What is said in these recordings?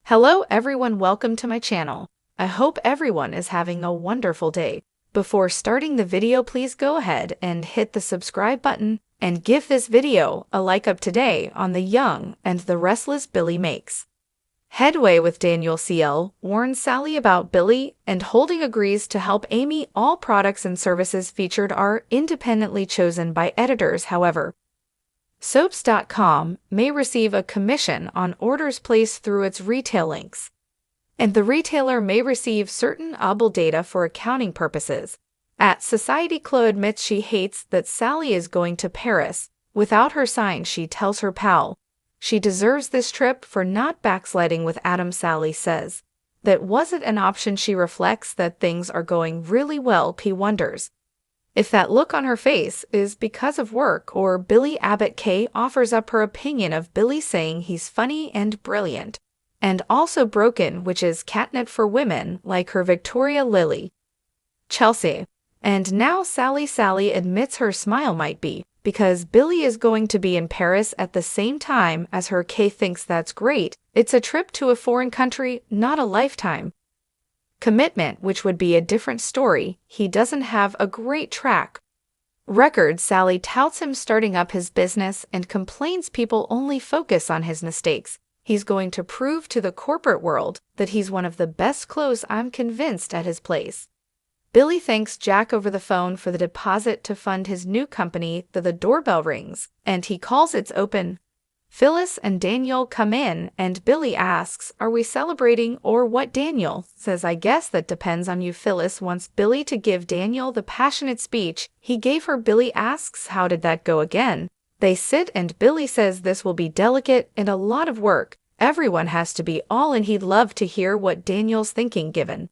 Hello everyone, welcome to my channel. I hope everyone is having a wonderful day. Before starting the video, please go ahead and hit the subscribe button and give this video a like up today on the young and the restless Billy makes headway with Daniel CL, warns Sally about Billy, and Holding agrees to help Amy. All products and services featured are independently chosen by editors. However, Soaps.com may receive a commission on orders placed through its retail links, and the retailer may receive certain ABL data for accounting purposes. At Society, Chloe admits she hates that Sally is going to Paris without her sign. She tells her pal she deserves this trip for not backsliding with Adam. Sally says that wasn't an option. She reflects that things are going really well. P wonders if that look on her face is because of work or Billy. Abbott K offers up her opinion of Billy, saying he's funny and brilliant, and also broken, which is catnip for women like her. Victoria Lily Chelsea. And now Sally admits her smile might be because Billy is going to be in Paris at the same time as her. K thinks that's great. It's a trip to a foreign country, not a lifetime commitment, which would be a different story. He doesn't have a great track record. Sally touts him starting up his business and complains people only focus on his mistakes. He's going to prove to the corporate world that he's one of the best clothes. I'm convinced at his place. Billy thanks Jack over the phone for the deposit to fund his new company. The doorbell rings and he calls. It's open. Phyllis and Daniel come in and Billy asks, "Are we celebrating or what?" Daniel says, "I guess that depends on you." Phyllis wants Billy to give Daniel the passionate speech he gave her. Billy asks, "How did that go again?" They sit and Billy says this will be delicate and a lot of work. Everyone has to be all in. He'd love to hear what Daniel's thinking given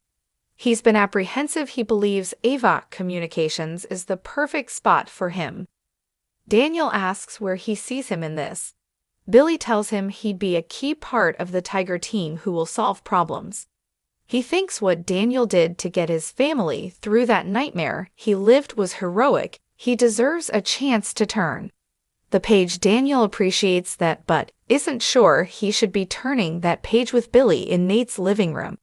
he's been apprehensive. He believes AVOC Communications is the perfect spot for him. Daniel asks where he sees him in this. Billy tells him he'd be a key part of the Tiger team who will solve problems. He thinks what Daniel did to get his family through that nightmare he lived was heroic. He deserves a chance to turn the page. Daniel appreciates that but isn't sure he should be turning that page with Billy in Nate's living room.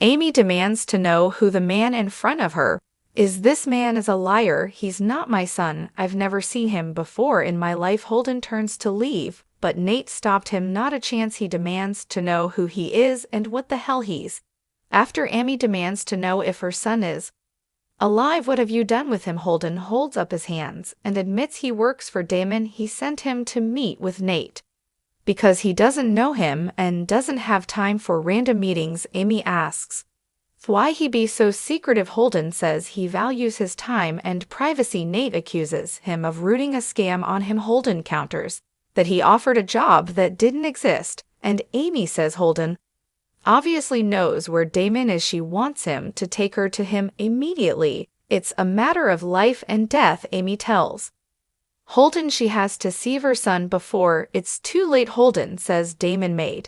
Amy demands to know who the man in front of her is. This man is a liar. He's not my son. I've never seen him before in my life. Holden turns to leave, but Nate stopped him. Not a chance. He demands to know who he is and what the hell he's after. Amy demands to know if her son is alive. What have you done with him? Holden holds up his hands and admits he works for Damon. He sent him to meet with Nate because he doesn't know him and doesn't have time for random meetings. Amy asks why he be so secretive. Holden says he values his time and privacy. Nate accuses him of rooting a scam on him. Holden counters that he offered a job that didn't exist, and Amy says Holden obviously knows where Damon is. She wants him to take her to him immediately. It's a matter of life and death. Amy tells Holden she has to see her son before it's too late. Holden says Damon made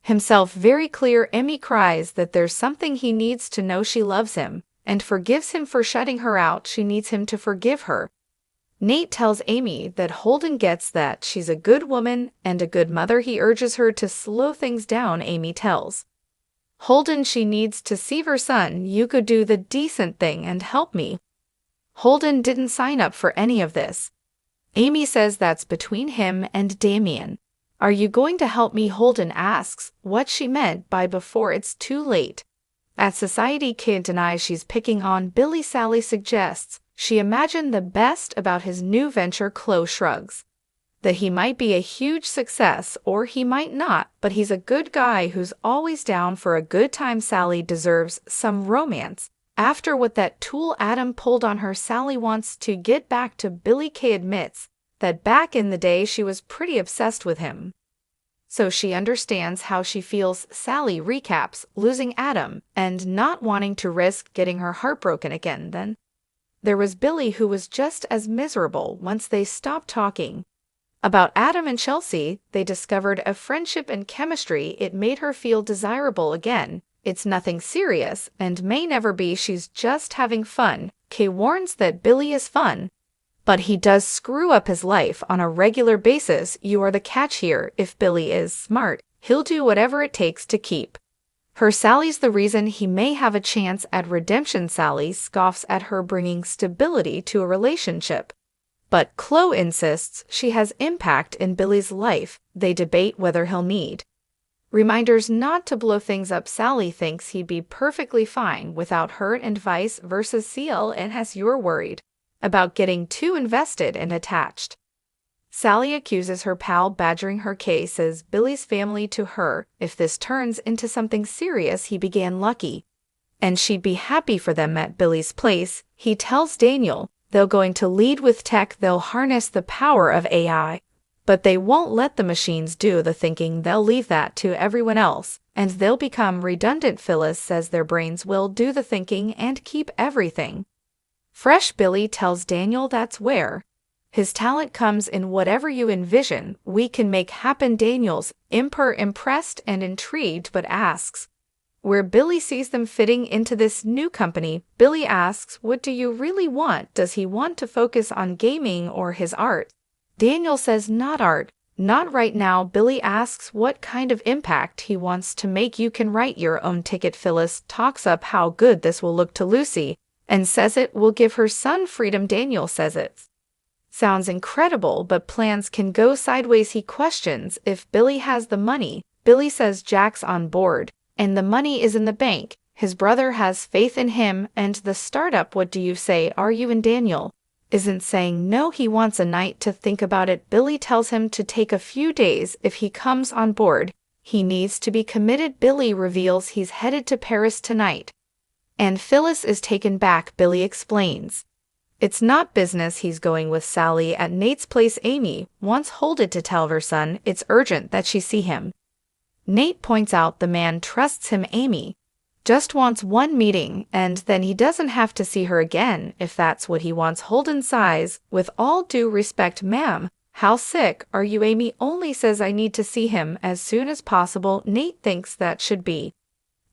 himself very clear. Amy cries that there's something he needs to know. She loves him and forgives him for shutting her out. She needs him to forgive her. Nate tells Amy that Holden gets that she's a good woman and a good mother. He urges her to slow things down. Amy tells Holden she needs to see her son. You could do the decent thing and help me. Holden didn't sign up for any of this. Amy says that's between him and Damiam. Are you going to help me? Holden asks what she meant by before it's too late. At Society, Kid denies she's picking on Billy. Sally suggests she imagined the best about his new venture. Chloe shrugs that he might be a huge success or he might not, but he's a good guy who's always down for a good time. Sally deserves some romance after what that tool Adam pulled on her. Sally wants to get back to Billy. K admits that back in the day she was pretty obsessed with him, so she understands how she feels. Sally recaps losing Adam and not wanting to risk getting her heart broken again. Then there was Billy, who was just as miserable. Once they stopped talking about Adam and Chelsea, they discovered a friendship and chemistry. It made her feel desirable again. It's nothing serious and may never be. She's just having fun. Kay warns that Billy is fun, but he does screw up his life on a regular basis. You are the catch here. If Billy is smart, he'll do whatever it takes to keep her. Sally's the reason he may have a chance at redemption. Sally scoffs at her bringing stability to a relationship, but Chloe insists she has impact in Billy's life. They debate whether he'll need reminders not to blow things up. Sally thinks he'd be perfectly fine without her and vice versa. CL and has you're worried about getting too invested and attached. Sally accuses her pal badgering her. Kay says Billy's family to her. If this turns into something serious, he began lucky, and she'd be happy for them at Billy's place. He tells Daniel they're going to lead with tech. They'll harness the power of AI, but they won't let the machines do the thinking. They'll leave that to everyone else, and they'll become redundant. Phyllis says their brains will do the thinking and keep everything fresh. Billy tells Daniel that's where his talent comes in. Whatever you envision, we can make happen. Daniel's impressed and intrigued, but asks where Billy sees them fitting into this new company. Billy asks, what do you really want? Does he want to focus on gaming or his art? Daniel says not art, not right now. Billy asks what kind of impact he wants to make. You can write your own ticket. Phyllis talks up how good this will look to Lucy and says it will give her son freedom. Daniel says it sounds incredible, but plans can go sideways. He questions if Billy has the money. Billy says Jack's on board, and the money is in the bank. His brother has faith in him and the startup. What do you say? Are you? And Daniel isn't saying no. He wants a night to think about it. Billy tells him to take a few days. If he comes on board, he needs to be committed. Billy reveals he's headed to Paris tonight, and Phyllis is taken back. Billy explains it's not business. He's going with Sally at Nate's place. Amy wants Holden to tell her son it's urgent that she see him. Nate points out the man trusts him. Amy just wants one meeting, and then he doesn't have to see her again if that's what he wants. Holden sighs. With all due respect, ma'am, how sick are you? Amy only says I need to see him as soon as possible. Nate thinks that should be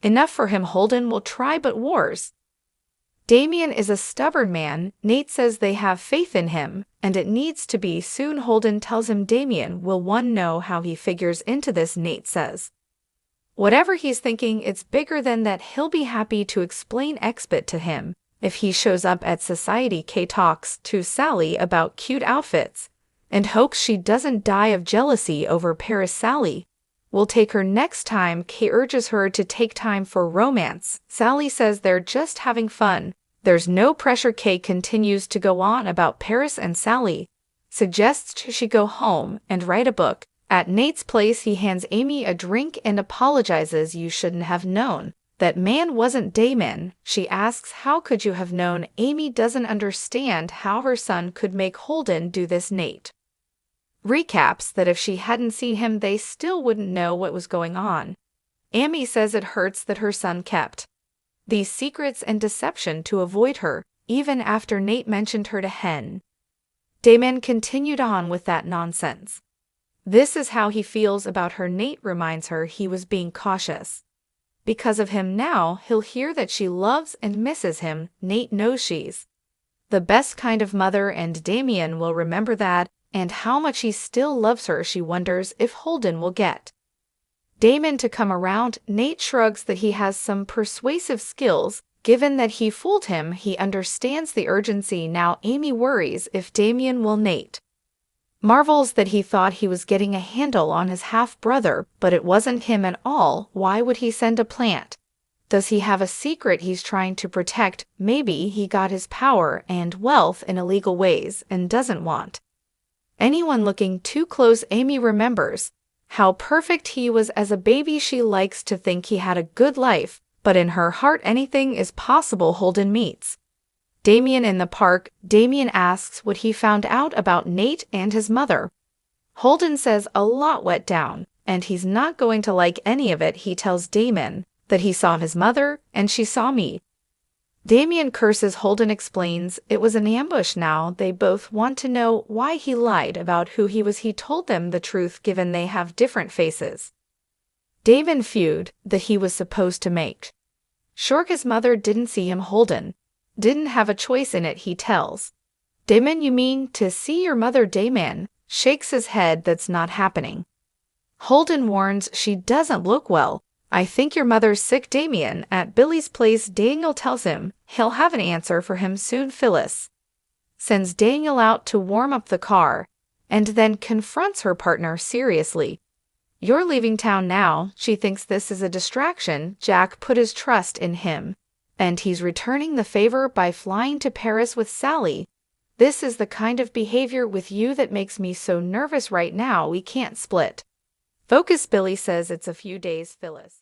enough for him. Holden will try, but wars. Damian is a stubborn man. Nate says they have faith in him, and it needs to be soon. Holden tells him Damian will one know how he figures into this. Nate says whatever he's thinking, it's bigger than that. He'll be happy to explain Xbit to him if he shows up at society. Kay talks to Sally about cute outfits and hopes she doesn't die of jealousy over Paris. Sally will take her next time. Kay urges her to take time for romance. Sally says they're just having fun. There's no pressure. Kay continues to go on about Paris, and Sally suggests she go home and write a book. At Nate's place, he hands Amy a drink and apologizes. You shouldn't have known that man wasn't Damon. She asks how could you have known? Amy doesn't understand how her son could make Holden do this. Nate recaps that if she hadn't seen him, they still wouldn't know what was going on. Amy says it hurts that her son kept these secrets and deception to avoid her, even after Nate mentioned her to Hen. Damon continued on with that nonsense. This is how he feels about her. Nate reminds her he was being cautious. Because of him now, he'll hear that she loves and misses him. Nate knows she's the best kind of mother, and Damian will remember that, and how much he still loves her. She wonders if Holden will get Damon to come around. Nate shrugs that he has some persuasive skills. Given that he fooled him, he understands the urgency now. Amy worries if Damian will. Nate marvels that he thought he was getting a handle on his half-brother, but it wasn't him at all. Why would he send a plant? Does he have a secret he's trying to protect? Maybe he got his power and wealth in illegal ways and doesn't want anyone looking too close. Amy remembers how perfect he was as a baby. She likes to think he had a good life, but in her heart anything is possible. Holden meets Damian in the park. Damian asks what he found out about Nate and his mother. Holden says a lot went down, and he's not going to like any of it. He tells Damon that he saw his mother and she saw me. Damian curses. Holden explains it was an ambush. Now they both want to know why he lied about who he was. He told them the truth given they have different faces. Damon feud that he was supposed to make sure his mother didn't see him. Holden didn't have a choice in it. He tells Damon, you mean to see your mother? Damon shakes his head. That's not happening. Holden warns she doesn't look well. I think your mother's sick, Damian. At Billy's place, Daniel tells him he'll have an answer for him soon. Phyllis sends Daniel out to warm up the car and then confronts her partner seriously. You're leaving town now. She thinks this is a distraction. Jack put his trust in him, and he's returning the favor by flying to Paris with Sally. This is the kind of behavior with you that makes me so nervous right now. We can't split. Focus. Billy says it's a few days. Phyllis